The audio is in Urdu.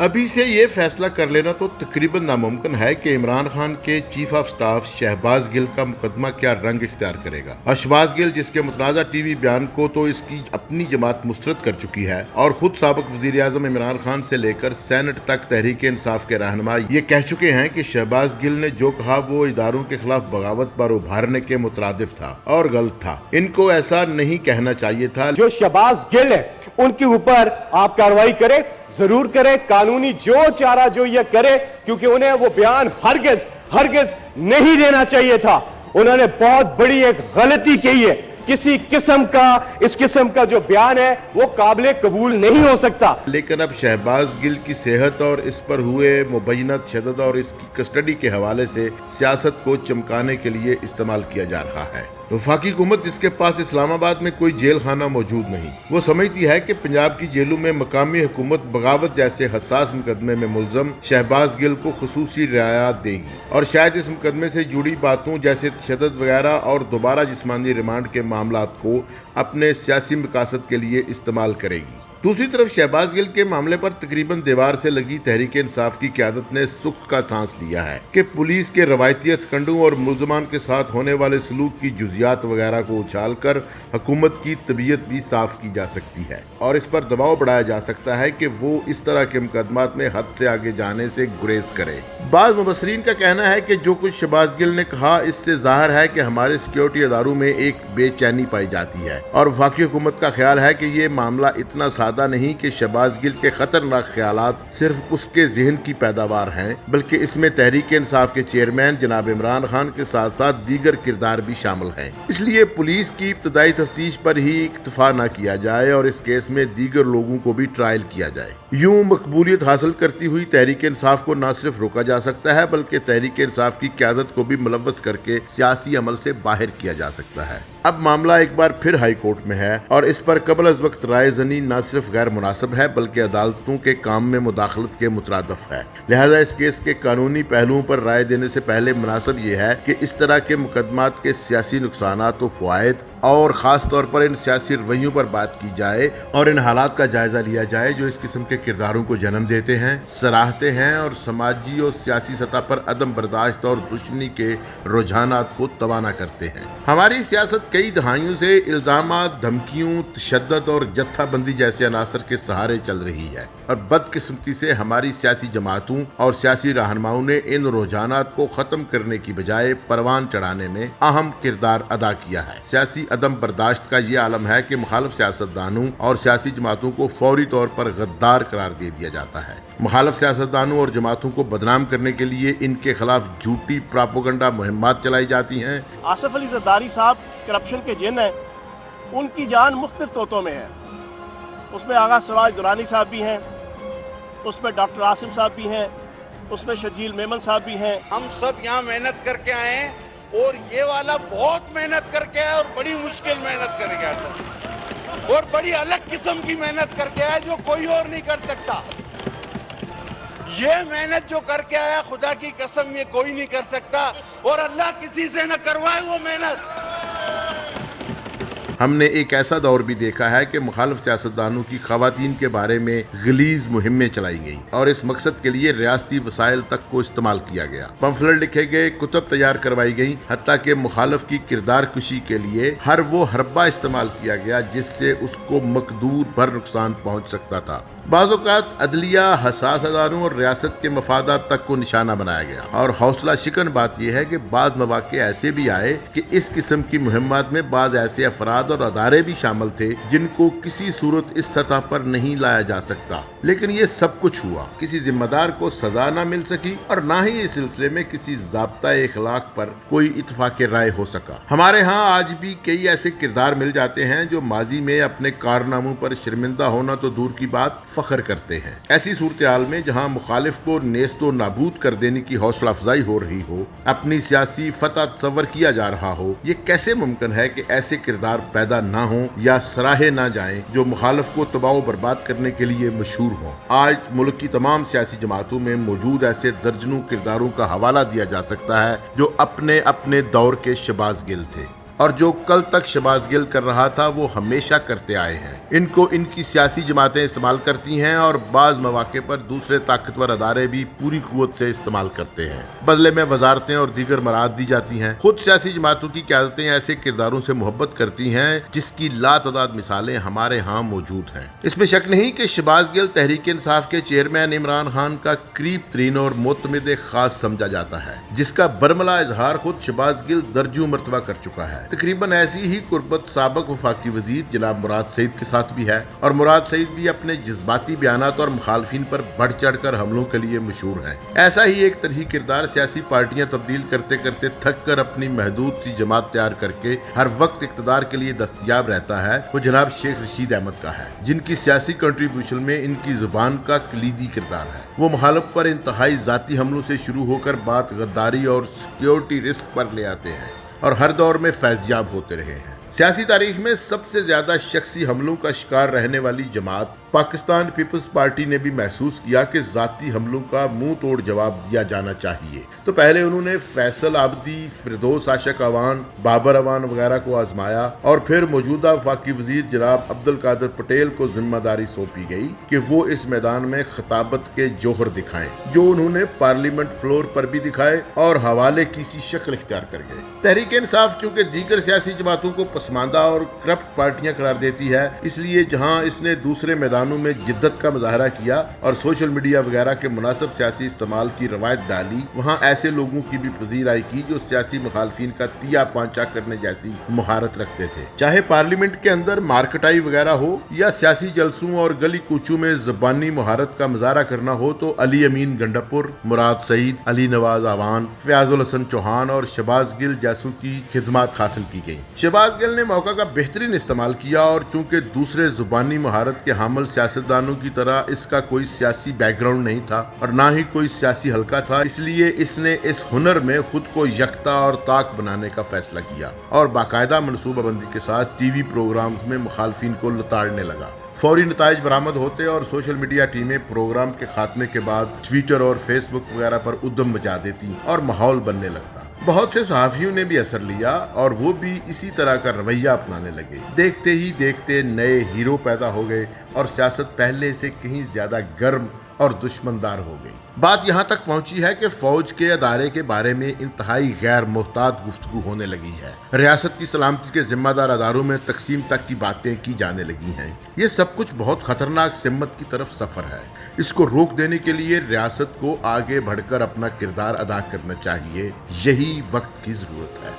ابھی سے یہ فیصلہ کر لینا تو تقریباً ناممکن ہے کہ عمران خان کے چیف آف سٹاف شہباز گل کا مقدمہ کیا رنگ اختیار کرے گا۔ اور شہباز گل جس کے متنازع ٹی وی بیان کو تو اس کی اپنی جماعت مسترد کر چکی ہے اور خود سابق وزیر اعظم عمران خان سے لے کر سینٹ تک تحریک انصاف کے رہنما یہ کہہ چکے ہیں کہ شہباز گل نے جو کہا وہ اداروں کے خلاف بغاوت پر ابھارنے کے مترادف تھا اور غلط تھا۔ ان کو ایسا نہیں کہنا چاہیے تھا۔ جو شہباز گل ہے ان کے اوپر آپ کارروائی کریں، ضرور کریں، قانونی جو چارہ جو یہ کرے، کیونکہ انہیں وہ بیان ہرگز نہیں دینا چاہیے تھا۔ انہوں نے بہت بڑی ایک غلطی کی ہے۔ کسی اس قسم کا جو بیان ہے وہ قابل قبول نہیں ہو سکتا۔ لیکن اب شہباز گل کی صحت اور اس پر ہوئے مبینہ تشدد اور اس کی کسٹڈی کے حوالے سے سیاست کو چمکانے کے لیے استعمال کیا جا رہا ہے۔ وفاقی حکومت جس کے پاس اسلام آباد میں کوئی جیل خانہ موجود نہیں، وہ سمجھتی ہے کہ پنجاب کی جیلوں میں مقامی حکومت بغاوت جیسے حساس مقدمے میں ملزم شہباز گل کو خصوصی رعایت دے گی اور شاید اس مقدمے سے جڑی باتوں جیسے تشدد وغیرہ اور دوبارہ جسمانی ریمانڈ کے معاملات کو اپنے سیاسی مقاصد کے لیے استعمال کرے گی۔ دوسری طرف شہباز گل کے معاملے پر تقریباً دیوار سے لگی تحریک انصاف کی قیادت نے سکھ کا سانس لیا ہے کہ پولیس کے روایتی ہتھکنڈوں اور ملزمان کے ساتھ ہونے والے سلوک کی جزیات وغیرہ کو اچھال کر حکومت کی طبیعت بھی صاف کی جا سکتی ہے اور اس پر دباؤ بڑھایا جا سکتا ہے کہ وہ اس طرح کے مقدمات میں حد سے آگے جانے سے گریز کرے۔ بعض مبصرین کا کہنا ہے کہ جو کچھ شہباز گل نے کہا اس سے ظاہر ہے کہ ہمارے سیکیورٹی اداروں میں ایک بے چینی پائی جاتی ہے اور وفاقی حکومت کا خیال ہے کہ یہ معاملہ اتنا سادہ نہیں کہ شہباز گل کے خطرناک خیالات صرف اس کے ذہن کی پیداوار ہیں، بلکہ اس میں تحریک انصاف کے چیئرمین جناب عمران خان کے ساتھ ساتھ دیگر کردار بھی شامل ہیں۔ اس لیے پولیس کی ابتدائی تفتیش پر ہی اکتفا نہ کیا جائے اور اس کیس میں دیگر لوگوں کو بھی ٹرائل کیا جائے۔ یوں مقبولیت حاصل کرتی ہوئی تحریک انصاف کو نہ صرف روکا جا سکتا ہے بلکہ تحریک انصاف کی قیادت کو بھی ملوث کر کے سیاسی عمل سے باہر کیا جا سکتا ہے۔ اب معاملہ ایک بار پھر ہائی کورٹ میں ہے اور اس پر قبل از وقت رائے زنی نہ صرف غیر مناسب ہے بلکہ عدالتوں کے کام میں مداخلت کے مترادف ہے۔ لہذا اس کیس کے قانونی پہلوؤں پر رائے دینے سے پہلے مناسب یہ ہے کہ اس طرح کے مقدمات کے سیاسی نقصانات و فوائد اور خاص طور پر ان سیاسی رویوں پر بات کی جائے اور ان حالات کا جائزہ لیا جائے جو اس قسم کے کرداروں کو جنم دیتے ہیں، سراہتے ہیں اور سماجی اور سیاسی سطح پر عدم برداشت اور دشمنی کے رجحانات کو توانا کرتے ہیں۔ ہماری سیاست کئی دہائیوں سے الزامات، دھمکیوں، تشدد اور جتھہ بندی جیسے عناصر کے سہارے چل رہی ہے اور بدقسمتی سے ہماری سیاسی جماعتوں اور سیاسی رہنماؤں نے ان رجحانات کو ختم کرنے کی بجائے پروان چڑھانے میں اہم کردار ادا کیا ہے۔ سیاسی عدم برداشت کا یہ عالم ہے کہ مخالف سیاستدانوں اور سیاسی جماعتوں کو فوری طور پر غدار قرار دے دیا جاتا ہے۔ مخالف سیاستدانوں اور جماعتوں کو بدنام کرنے کے لیے ان کے خلاف جھوٹی پراپوگنڈا مہمات چلائی جاتی ہیں۔ آصف علی زرداری صاحب کرپشن کے جن ہیں، ان کی جان مختلف طوطوں میں ہے۔ اس میں آغا سراج درانی صاحب بھی ہیں، اس میں ڈاکٹر عاصم صاحب بھی ہیں، اس میں شرجیل میمن صاحب بھی ہیں۔ ہم سب یہاں محنت کر کے آئے ہیں اور یہ والا بہت محنت کر کے آیا اور بڑی مشکل محنت کر کے آیا سر، اور بڑی الگ قسم کی محنت کر کے آیا جو کوئی اور نہیں کر سکتا۔ یہ محنت جو کر کے آیا خدا کی قسم یہ کوئی نہیں کر سکتا اور اللہ کسی سے نہ کروائے وہ محنت۔ ہم نے ایک ایسا دور بھی دیکھا ہے کہ مخالف سیاستدانوں کی خواتین کے بارے میں غلیظ مہمیں چلائی گئیں اور اس مقصد کے لیے ریاستی وسائل تک کو استعمال کیا گیا، پمفلٹ لکھے گئے، کتب تیار کروائی گئیں، حتیٰ کہ مخالف کی کردار کشی کے لیے ہر وہ حربہ استعمال کیا گیا جس سے اس کو مقدور بھر نقصان پہنچ سکتا تھا۔ بعض اوقات عدلیہ، حساس اداروں اور ریاست کے مفادات تک کو نشانہ بنایا گیا اور حوصلہ شکن بات یہ ہے کہ بعض مواقع ایسے بھی آئے کہ اس قسم کی مہمات میں بعض ایسے افراد اور ادارے بھی شامل تھے جن کو کسی صورت اس سطح پر نہیں لایا جا سکتا، لیکن یہ سب کچھ ہوا، کسی ذمہ دار کو سزا نہ مل سکی اور نہ ہی اس سلسلے میں کسی ضابطۂ اخلاق پر کوئی اتفاق رائے ہو سکا۔ ہمارے ہاں آج بھی کئی ایسے کردار مل جاتے ہیں جو ماضی میں اپنے کارناموں پر شرمندہ ہونا تو دور کی بات فخر کرتے ہیں۔ ایسی صورتحال میں جہاں مخالف کو نیست و نابود کر دینے کی حوصلہ افزائی ہو رہی ہو، اپنی سیاسی فتح تصور کیا جا رہا ہو، یہ کیسے ممکن ہے کہ ایسے کردار پیدا نہ ہوں یا سراہے نہ جائیں جو مخالف کو تباہ و برباد کرنے کے لیے مشہور ہوں؟ آج ملک کی تمام سیاسی جماعتوں میں موجود ایسے درجنوں کرداروں کا حوالہ دیا جا سکتا ہے جو اپنے اپنے دور کے شہباز گل تھے۔ اور جو کل تک شہباز گل کر رہا تھا وہ ہمیشہ کرتے آئے ہیں۔ ان کو ان کی سیاسی جماعتیں استعمال کرتی ہیں اور بعض مواقع پر دوسرے طاقتور ادارے بھی پوری قوت سے استعمال کرتے ہیں۔ بدلے میں وزارتیں اور دیگر مراد دی جاتی ہیں۔ خود سیاسی جماعتوں کی قیادتیں ایسے کرداروں سے محبت کرتی ہیں جس کی لاتعداد مثالیں ہمارے ہاں موجود ہیں۔ اس میں شک نہیں کہ شہباز گل تحریک انصاف کے چیئرمین عمران خان کا قریب ترین اور معتمد خاص سمجھا جاتا ہے، جس کا برملا اظہار خود شہباز گل درجوں مرتبہ کر چکا ہے۔ تقریباً ایسی ہی قربت سابق وفاقی وزیر جناب مراد سعید کے ساتھ بھی ہے، اور مراد سعید بھی اپنے جذباتی بیانات اور مخالفین پر بڑھ چڑھ کر حملوں کے لیے مشہور ہیں۔ ایسا ہی ایک طرحی کردار سیاسی پارٹیاں تبدیل کرتے کرتے تھک کر اپنی محدود سی جماعت تیار کر کے ہر وقت اقتدار کے لیے دستیاب رہتا ہے، وہ جناب شیخ رشید احمد کا ہے، جن کی سیاسی کنٹریبیوشن میں ان کی زبان کا کلیدی کردار ہے۔ وہ مخالف پر انتہائی ذاتی حملوں سے شروع ہو کر بات غداری اور سیکیورٹی رسک پر لے آتے ہیں اور ہر دور میں فیضیاب ہوتے رہے ہیں۔ سیاسی تاریخ میں سب سے زیادہ شخصی حملوں کا شکار رہنے والی جماعت پاکستان پیپلز پارٹی نے بھی محسوس کیا کہ ذاتی حملوں کا منہ توڑ جواب دیا جانا چاہیے، تو پہلے انہوں نے فیصل عابدی، فردوس عاشق اعوان، بابر اعوان وغیرہ کو آزمایا، اور پھر موجودہ وفاقی وزیر جناب عبدالقادر پٹیل کو ذمہ داری سونپی گئی کہ وہ اس میدان میں خطابت کے جوہر دکھائیں، جو انہوں نے پارلیمنٹ فلور پر بھی دکھائے اور حوالے کی سی شکل اختیار کر گئے۔ تحریک انصاف چونکہ دیگر سیاسی جماعتوں کو پسماندہ اور کرپٹ پارٹیاں قرار دیتی ہے، اس لیے جہاں اس نے دوسرے میدانوں میں جدت کا مظاہرہ کیا اور سوشل میڈیا وغیرہ کے مناسب سیاسی استعمال کی روایت ڈالی، وہاں ایسے لوگوں کی بھی پذیرائی کی جو سیاسی مخالفین کا تیا پانچا کرنے جیسی مہارت رکھتے تھے، چاہے پارلیمنٹ کے اندر مارکٹائی وغیرہ ہو یا سیاسی جلسوں اور گلی کوچوں میں زبانی مہارت کا مظاہرہ کرنا ہو۔ تو علی امین گنڈاپور، مراد سعید، علی نواز اعوان، فیاض الحسن چوہان اور شہباز گل جیسوں کی خدمات حاصل کی گئیں۔ شہباز گل نے موقع کا بہترین استعمال کیا، اور چونکہ دوسرے زبانی مہارت کے حامل سیاستدانوں کی طرح اس کا کوئی سیاسی بیک گراؤنڈ نہیں تھا اور نہ ہی کوئی سیاسی حلقہ تھا، اس لیے اس نے اس ہنر میں خود کو یکتا اور طاق بنانے کا فیصلہ کیا اور باقاعدہ منصوبہ بندی کے ساتھ ٹی وی پروگرامز میں مخالفین کو لتاڑنے لگا۔ فوری نتائج برآمد ہوتے اور سوشل میڈیا ٹیمیں پروگرام کے خاتمے کے بعد ٹویٹر اور فیس بک وغیرہ پر ادھم مچا دیتی اور ماحول بننے لگتا۔ بہت سے صحافیوں نے بھی اثر لیا اور وہ بھی اسی طرح کا رویہ اپنانے لگے۔ دیکھتے ہی دیکھتے نئے ہیرو پیدا ہو گئے اور سیاست پہلے سے کہیں زیادہ گرم اور دشمندار ہو گئی۔ بات یہاں تک پہنچی ہے کہ فوج کے ادارے کے بارے میں انتہائی غیر محتاط گفتگو ہونے لگی ہے۔ ریاست کی سلامتی کے ذمہ دار اداروں میں تقسیم تک کی باتیں کی جانے لگی ہیں۔ یہ سب کچھ بہت خطرناک سمت کی طرف سفر ہے۔ اس کو روک دینے کے لیے ریاست کو آگے بڑھ کر اپنا کردار ادا کرنا چاہیے، یہی وقت کی ضرورت ہے۔